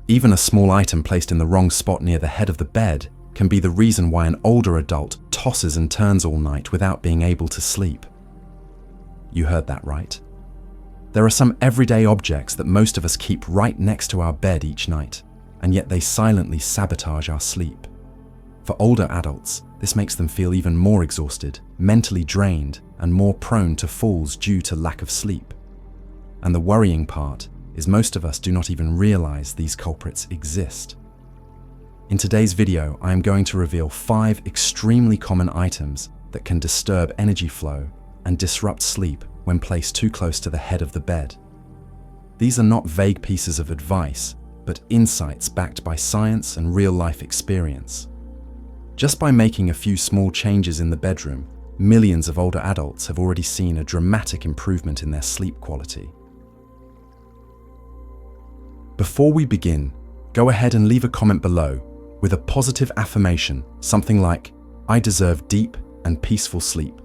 Even a small item placed in the wrong spot near the head of the bed can be the reason why an older adult tosses and turns all night without being able to sleep. You heard that right. There are some everyday objects that most of us keep right next to our bed each night, and yet they silently sabotage our sleep. For older adults, this makes them feel even more exhausted, mentally drained, and more prone to falls due to lack of sleep. And the worrying part is most of us do not even realize these culprits exist. In today's video, I am going to reveal 5 extremely common items that can disturb energy flow and disrupt sleep when placed too close to the head of the bed. These are not vague pieces of advice, but insights backed by science and real-life experience. Just by making a few small changes in the bedroom, millions of older adults have already seen a dramatic improvement in their sleep quality. Before we begin, go ahead and leave a comment below with a positive affirmation, something like, "I deserve deep and peaceful sleep,"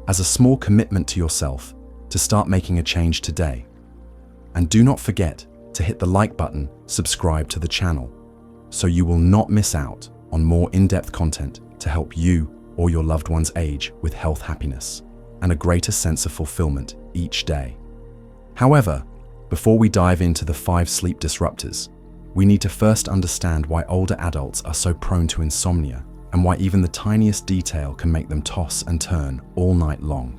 as a small commitment to yourself to start making a change today. And do not forget to hit the like button, subscribe to the channel, so you will not miss out on more in-depth content to help you or your loved ones age with health, happiness, and a greater sense of fulfillment each day. However, before we dive into the 5 sleep disruptors, we need to first understand why older adults are so prone to insomnia and why even the tiniest detail can make them toss and turn all night long.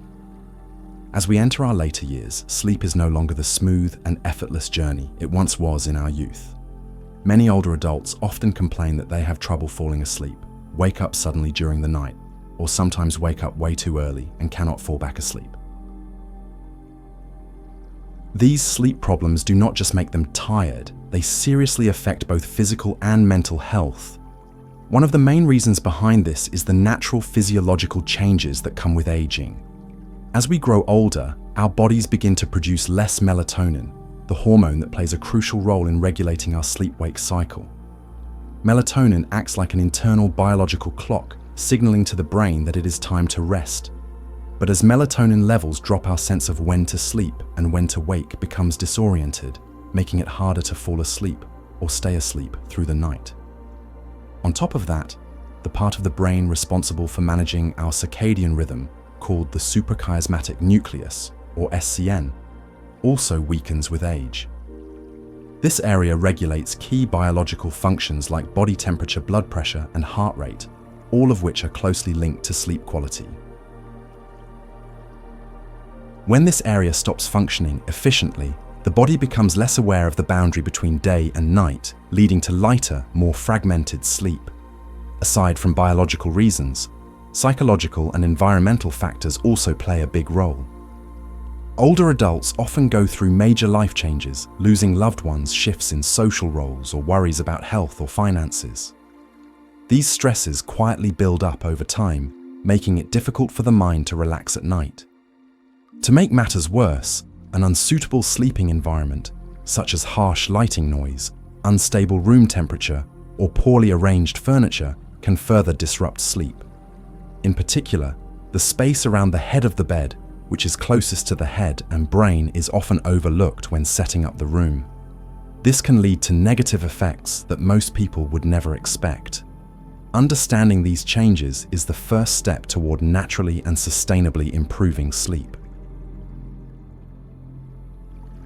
As we enter our later years, sleep is no longer the smooth and effortless journey it once was in our youth. Many older adults often complain that they have trouble falling asleep, wake up suddenly during the night, or sometimes wake up way too early and cannot fall back asleep. These sleep problems do not just make them tired, they seriously affect both physical and mental health. One of the main reasons behind this is the natural physiological changes that come with aging. As we grow older, our bodies begin to produce less melatonin, the hormone that plays a crucial role in regulating our sleep-wake cycle. Melatonin acts like an internal biological clock, signaling to the brain that it is time to rest. But as melatonin levels drop, our sense of when to sleep and when to wake becomes disoriented, making it harder to fall asleep or stay asleep through the night. On top of that, the part of the brain responsible for managing our circadian rhythm, called the suprachiasmatic nucleus, or SCN, also weakens with age. This area regulates key biological functions like body temperature, blood pressure, and heart rate, all of which are closely linked to sleep quality. When this area stops functioning efficiently, the body becomes less aware of the boundary between day and night, leading to lighter, more fragmented sleep. Aside from biological reasons, psychological and environmental factors also play a big role. Older adults often go through major life changes, losing loved ones, shifts in social roles, or worries about health or finances. These stresses quietly build up over time, making it difficult for the mind to relax at night. To make matters worse, an unsuitable sleeping environment, such as harsh lighting noise, unstable room temperature, or poorly arranged furniture, can further disrupt sleep. In particular, the space around the head of the bed, which is closest to the head and brain, is often overlooked when setting up the room. This can lead to negative effects that most people would never expect. Understanding these changes is the first step toward naturally and sustainably improving sleep.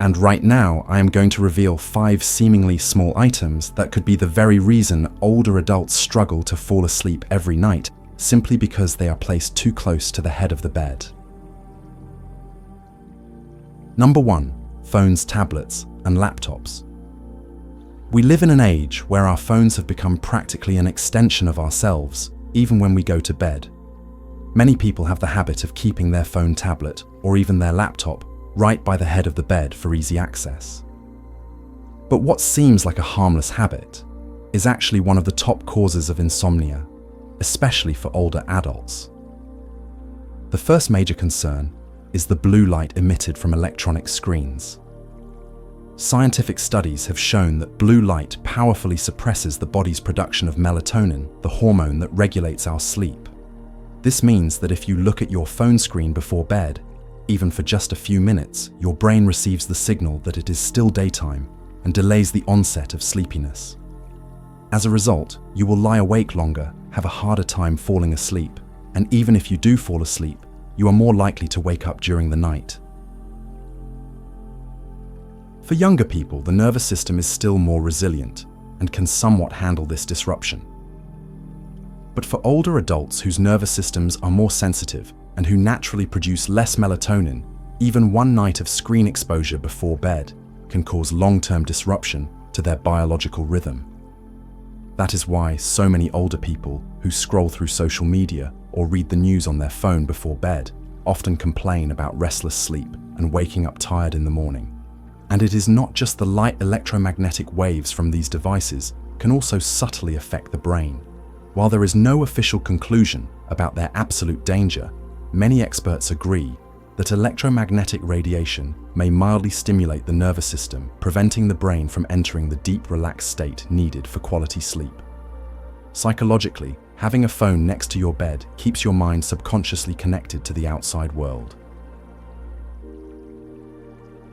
And right now, I am going to reveal 5 seemingly small items that could be the very reason older adults struggle to fall asleep every night, simply because they are placed too close to the head of the bed. Number 1. Phones, tablets, and laptops. We live in an age where our phones have become practically an extension of ourselves, even when we go to bed. Many people have the habit of keeping their phone, tablet, or even their laptop right by the head of the bed for easy access. But what seems like a harmless habit is actually one of the top causes of insomnia, especially for older adults. The first major concern is the blue light emitted from electronic screens. Scientific studies have shown that blue light powerfully suppresses the body's production of melatonin, the hormone that regulates our sleep. This means that if you look at your phone screen before bed, even for just a few minutes, your brain receives the signal that it is still daytime, and delays the onset of sleepiness. As a result, you will lie awake longer, have a harder time falling asleep, and even if you do fall asleep, you are more likely to wake up during the night. For younger people, the nervous system is still more resilient and can somewhat handle this disruption. But for older adults whose nervous systems are more sensitive and who naturally produce less melatonin, even one night of screen exposure before bed can cause long-term disruption to their biological rhythm. That is why so many older people who scroll through social media or read the news on their phone before bed often complain about restless sleep and waking up tired in the morning. And it is not just the light electromagnetic waves from these devices can also subtly affect the brain. While there is no official conclusion about their absolute danger, many experts agree that electromagnetic radiation may mildly stimulate the nervous system, preventing the brain from entering the deep, relaxed state needed for quality sleep. Psychologically, having a phone next to your bed keeps your mind subconsciously connected to the outside world.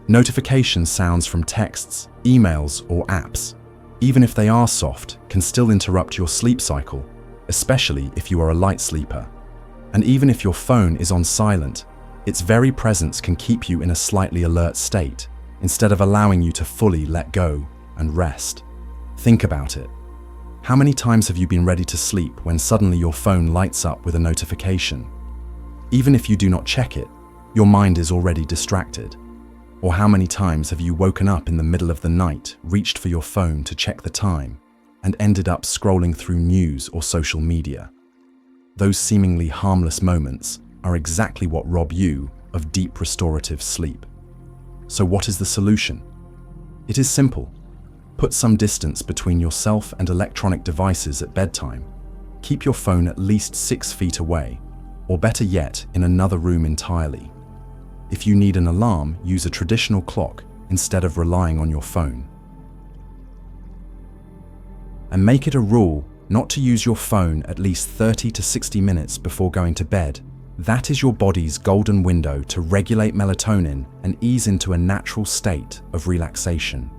Notification sounds from texts, emails, or apps, even if they are soft, can still interrupt your sleep cycle, especially if you are a light sleeper. And even if your phone is on silent, its very presence can keep you in a slightly alert state, instead of allowing you to fully let go and rest. Think about it. How many times have you been ready to sleep when suddenly your phone lights up with a notification? Even if you do not check it, your mind is already distracted. Or how many times have you woken up in the middle of the night, reached for your phone to check the time, and ended up scrolling through news or social media? Those seemingly harmless moments are exactly what rob you of deep restorative sleep. So what is the solution? It is simple. Put some distance between yourself and electronic devices at bedtime. Keep your phone at least 6 feet away, or better yet, in another room entirely. If you need an alarm, use a traditional clock instead of relying on your phone. And make it a rule not to use your phone at least 30 to 60 minutes before going to bed. That is your body's golden window to regulate melatonin and ease into a natural state of relaxation.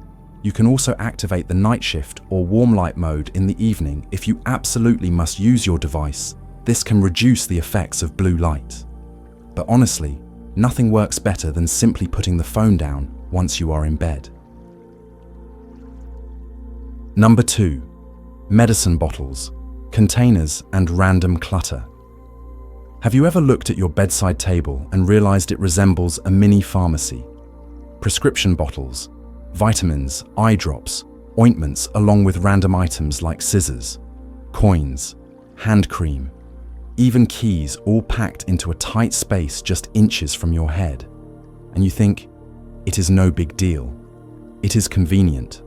You can also activate the night shift or warm light mode in the evening if you absolutely must use your device. This can reduce the effects of blue light. But honestly, nothing works better than simply putting the phone down once you are in bed. Number 2. Medicine bottles, containers, and random clutter. Have you ever looked at your bedside table and realized it resembles a mini pharmacy? Prescription bottles, vitamins, eye drops, ointments, along with random items like scissors, coins, hand cream, even keys, all packed into a tight space just inches from your head. And you think, it is no big deal. It is convenient.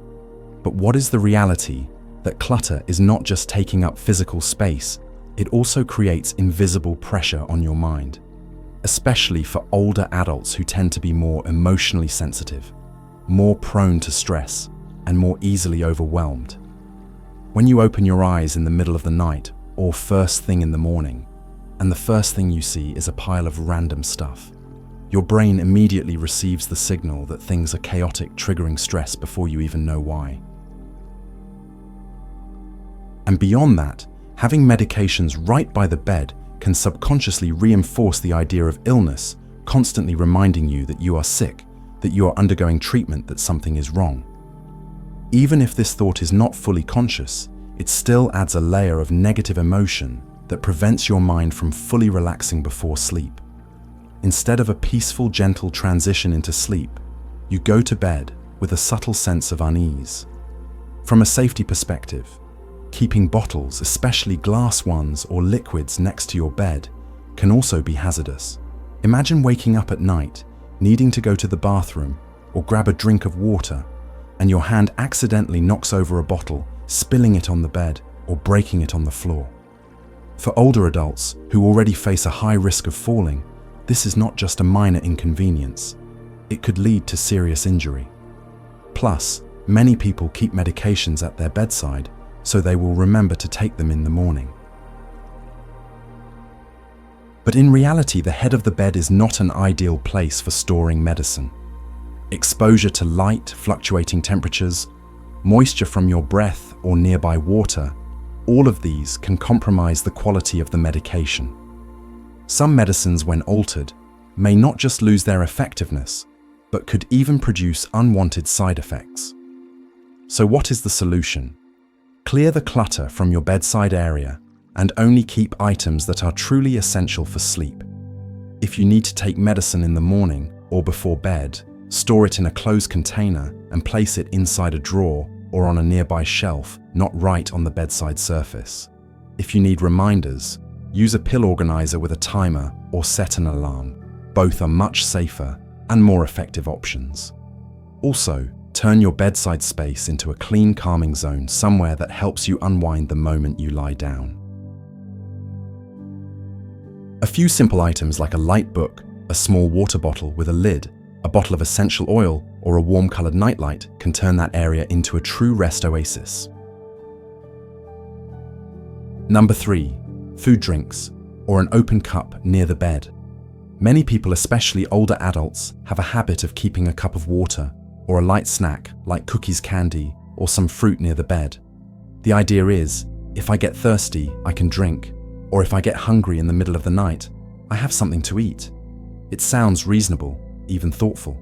But what is the reality? That clutter is not just taking up physical space, it also creates invisible pressure on your mind, especially for older adults who tend to be more emotionally sensitive, more prone to stress, and more easily overwhelmed. When you open your eyes in the middle of the night or first thing in the morning, and the first thing you see is a pile of random stuff, your brain immediately receives the signal that things are chaotic, triggering stress before you even know why. And beyond that, having medications right by the bed can subconsciously reinforce the idea of illness, constantly reminding you that you are sick, that you are undergoing treatment, that something is wrong. Even if this thought is not fully conscious, it still adds a layer of negative emotion that prevents your mind from fully relaxing before sleep. Instead of a peaceful, gentle transition into sleep, you go to bed with a subtle sense of unease. From a safety perspective, keeping bottles, especially glass ones or liquids, next to your bed can also be hazardous. Imagine waking up at night, needing to go to the bathroom or grab a drink of water, and your hand accidentally knocks over a bottle, spilling it on the bed or breaking it on the floor. For older adults who already face a high risk of falling, this is not just a minor inconvenience. It could lead to serious injury. Plus, many people keep medications at their bedside, so they will remember to take them in the morning. But in reality, the head of the bed is not an ideal place for storing medicine. Exposure to light, fluctuating temperatures, moisture from your breath or nearby water, all of these can compromise the quality of the medication. Some medicines, when altered, may not just lose their effectiveness, but could even produce unwanted side effects. So what is the solution? Clear the clutter from your bedside area and only keep items that are truly essential for sleep. If you need to take medicine in the morning or before bed, store it in a closed container and place it inside a drawer or on a nearby shelf, not right on the bedside surface. If you need reminders, use a pill organizer with a timer or set an alarm. Both are much safer and more effective options. Also, turn your bedside space into a clean, calming zone, somewhere that helps you unwind the moment you lie down. A few simple items like a light book, a small water bottle with a lid, a bottle of essential oil, or a warm-colored nightlight can turn that area into a true rest oasis. Number 3. Food drinks, or an open cup near the bed. Many people, especially older adults, have a habit of keeping a cup of water or a light snack like cookies, candy, or some fruit near the bed. The idea is, if I get thirsty, I can drink, or if I get hungry in the middle of the night, I have something to eat. It sounds reasonable, even thoughtful.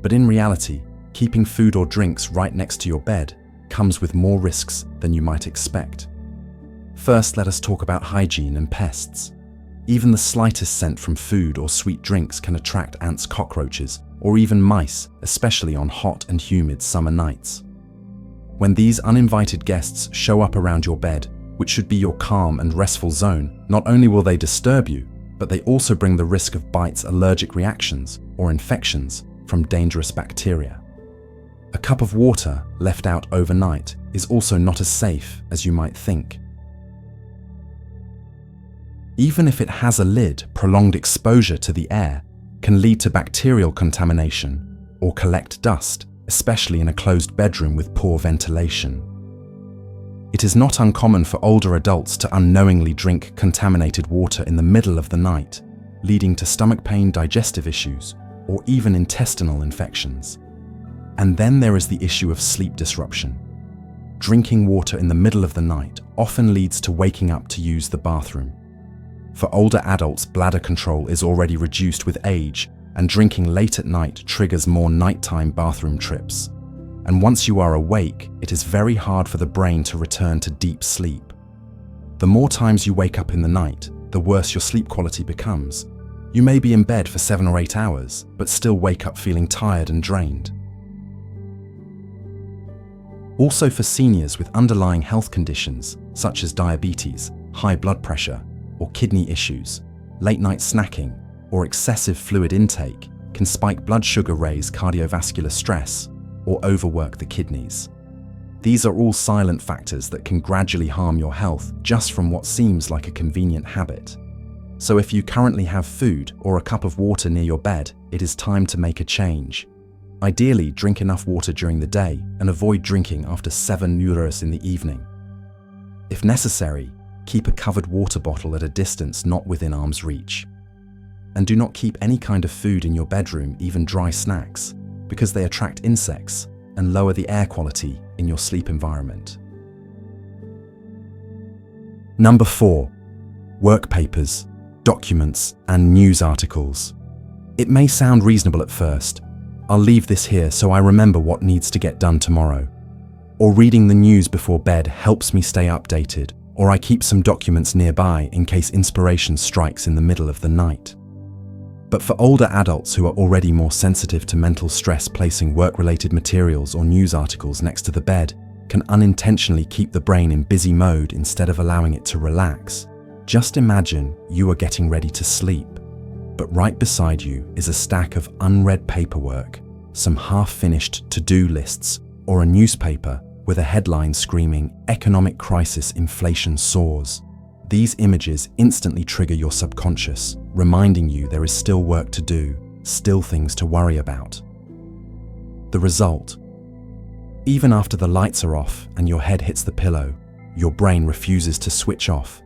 But in reality, keeping food or drinks right next to your bed comes with more risks than you might expect. First, let us talk about hygiene and pests. Even the slightest scent from food or sweet drinks can attract ants, cockroaches, or even mice, especially on hot and humid summer nights. When these uninvited guests show up around your bed, which should be your calm and restful zone, not only will they disturb you, but they also bring the risk of bites, allergic reactions, or infections from dangerous bacteria. A cup of water left out overnight is also not as safe as you might think. Even if it has a lid, prolonged exposure to the air can lead to bacterial contamination or collect dust, especially in a closed bedroom with poor ventilation. It is not uncommon for older adults to unknowingly drink contaminated water in the middle of the night, leading to stomach pain, digestive issues, or even intestinal infections. And then there is the issue of sleep disruption. Drinking water in the middle of the night often leads to waking up to use the bathroom. For older adults, bladder control is already reduced with age, and drinking late at night triggers more nighttime bathroom trips. And once you are awake, it is very hard for the brain to return to deep sleep. The more times you wake up in the night, the worse your sleep quality becomes. You may be in bed for 7 or 8 hours, but still wake up feeling tired and drained. Also, for seniors with underlying health conditions, such as diabetes, high blood pressure, or kidney issues, late-night snacking, or excessive fluid intake can spike blood sugar, raise cardiovascular stress, or overwork the kidneys. These are all silent factors that can gradually harm your health just from what seems like a convenient habit. So if you currently have food or a cup of water near your bed, it is time to make a change. Ideally, drink enough water during the day and avoid drinking after 7 euros in the evening. If necessary, keep a covered water bottle at a distance not within arm's reach. And do not keep any kind of food in your bedroom, even dry snacks, because they attract insects and lower the air quality in your sleep environment. Number 4. Work papers, documents, and news articles. It may sound reasonable at first. I'll leave this here so I remember what needs to get done tomorrow. Or reading the news before bed helps me stay updated, or I keep some documents nearby in case inspiration strikes in the middle of the night. But for older adults who are already more sensitive to mental stress, placing work-related materials or news articles next to the bed can unintentionally keep the brain in busy mode instead of allowing it to relax. Just imagine you are getting ready to sleep, but right beside you is a stack of unread paperwork, some half-finished to-do lists, or a newspaper with a headline screaming, "Economic crisis, inflation soars." These images instantly trigger your subconscious, reminding you there is still work to do, still things to worry about. The result: even after the lights are off and your head hits the pillow, your brain refuses to switch off.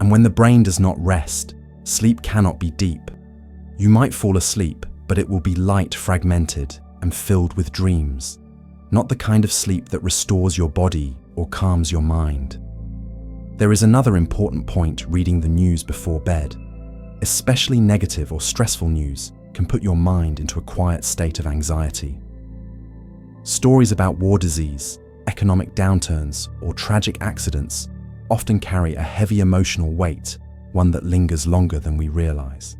And when the brain does not rest, sleep cannot be deep. You might fall asleep, but it will be light, fragmented, and filled with dreams. Not the kind of sleep that restores your body or calms your mind. There is another important point reading the news before bed. Especially negative or stressful news can put your mind into a quiet state of anxiety. Stories about war, disease, economic downturns, or tragic accidents often carry a heavy emotional weight, one that lingers longer than we realize.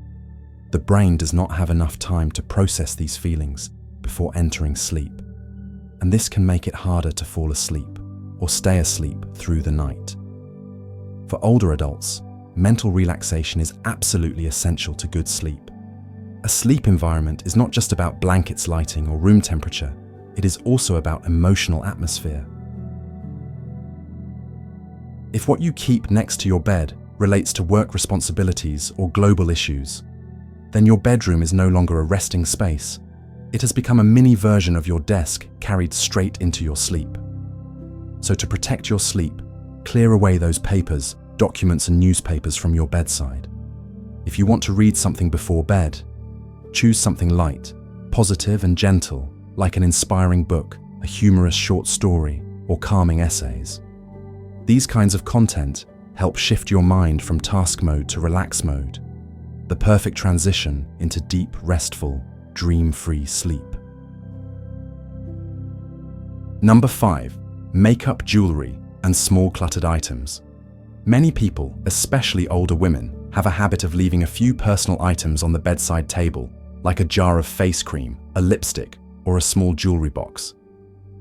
The brain does not have enough time to process these feelings before entering sleep, and this can make it harder to fall asleep or stay asleep through the night. For older adults, mental relaxation is absolutely essential to good sleep. A sleep environment is not just about blankets, lighting, or room temperature. It is also about emotional atmosphere. If what you keep next to your bed relates to work responsibilities or global issues, then your bedroom is no longer a resting space. It has become a mini version of your desk carried straight into your sleep. So to protect your sleep, clear away those papers, documents, and newspapers from your bedside. If you want to read something before bed, choose something light, positive, and gentle, like an inspiring book, a humorous short story, or calming essays. These kinds of content help shift your mind from task mode to relax mode, the perfect transition into deep, restful, dream-free sleep. Number 5. Makeup, jewelry, and small cluttered items. Many people, especially older women, have a habit of leaving a few personal items on the bedside table, like a jar of face cream, a lipstick, or a small jewelry box.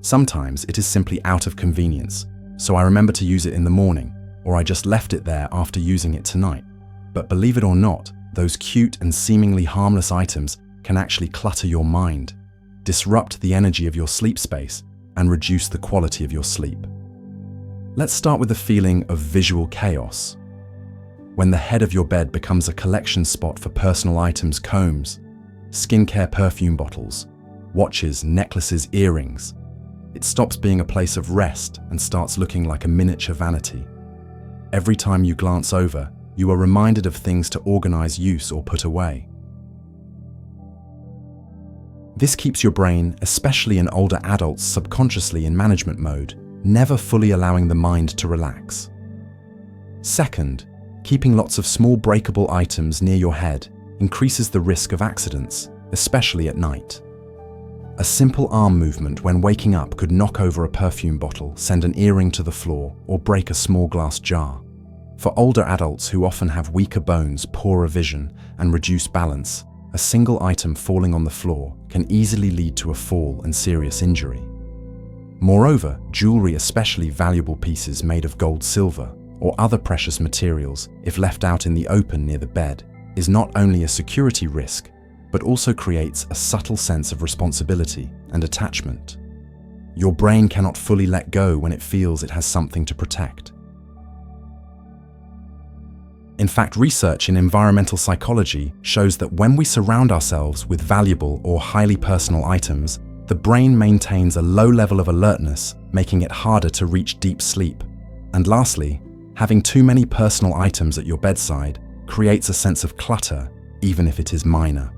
Sometimes it is simply out of convenience, so I remember to use it in the morning, or I just left it there after using it tonight. But believe it or not, those cute and seemingly harmless items can actually clutter your mind, disrupt the energy of your sleep space, and reduce the quality of your sleep. Let's start with the feeling of visual chaos. When the head of your bed becomes a collection spot for personal items, combs, skincare, perfume bottles, watches, necklaces, earrings, it stops being a place of rest and starts looking like a miniature vanity. Every time you glance over, you are reminded of things to organize, use, or put away. This keeps your brain, especially in older adults, subconsciously in management mode, never fully allowing the mind to relax. Second, keeping lots of small breakable items near your head increases the risk of accidents, especially at night. A simple arm movement when waking up could knock over a perfume bottle, send an earring to the floor, or break a small glass jar. For older adults who often have weaker bones, poorer vision, and reduced balance, a single item falling on the floor can easily lead to a fall and serious injury. Moreover, jewelry, especially valuable pieces made of gold, silver, or other precious materials, if left out in the open near the bed, is not only a security risk, but also creates a subtle sense of responsibility and attachment. Your brain cannot fully let go when it feels it has something to protect. In fact, research in environmental psychology shows that when we surround ourselves with valuable or highly personal items, the brain maintains a low level of alertness, making it harder to reach deep sleep. And lastly, having too many personal items at your bedside creates a sense of clutter, even if it is minor.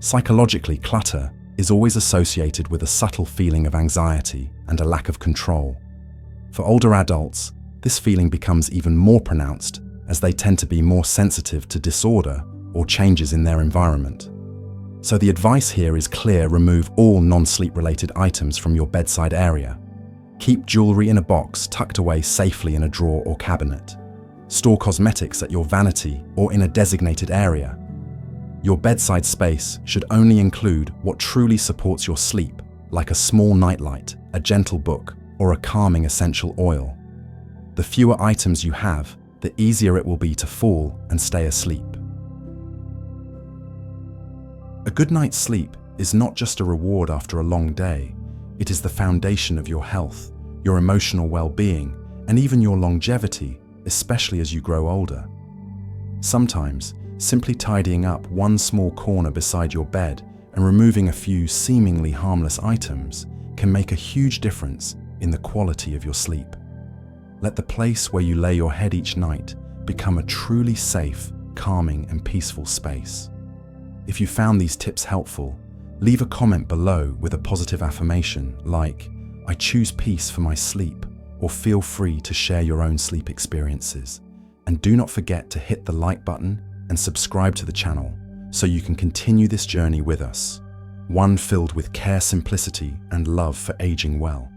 Psychologically, clutter is always associated with a subtle feeling of anxiety and a lack of control. For older adults, this feeling becomes even more pronounced as they tend to be more sensitive to disorder or changes in their environment. So the advice here is clear: remove all non-sleep related items from your bedside area. Keep jewelry in a box tucked away safely in a drawer or cabinet. Store cosmetics at your vanity or in a designated area. Your bedside space should only include what truly supports your sleep, like a small nightlight, a gentle book, or a calming essential oil. The fewer items you have, the easier it will be to fall and stay asleep. A good night's sleep is not just a reward after a long day. It is the foundation of your health, your emotional well-being, and even your longevity, especially as you grow older. Sometimes, simply tidying up one small corner beside your bed and removing a few seemingly harmless items can make a huge difference in the quality of your sleep. Let the place where you lay your head each night become a truly safe, calming, and peaceful space. If you found these tips helpful, leave a comment below with a positive affirmation like, "I choose peace for my sleep," or feel free to share your own sleep experiences. And do not forget to hit the like button and subscribe to the channel so you can continue this journey with us, one filled with care, simplicity, and love for aging well.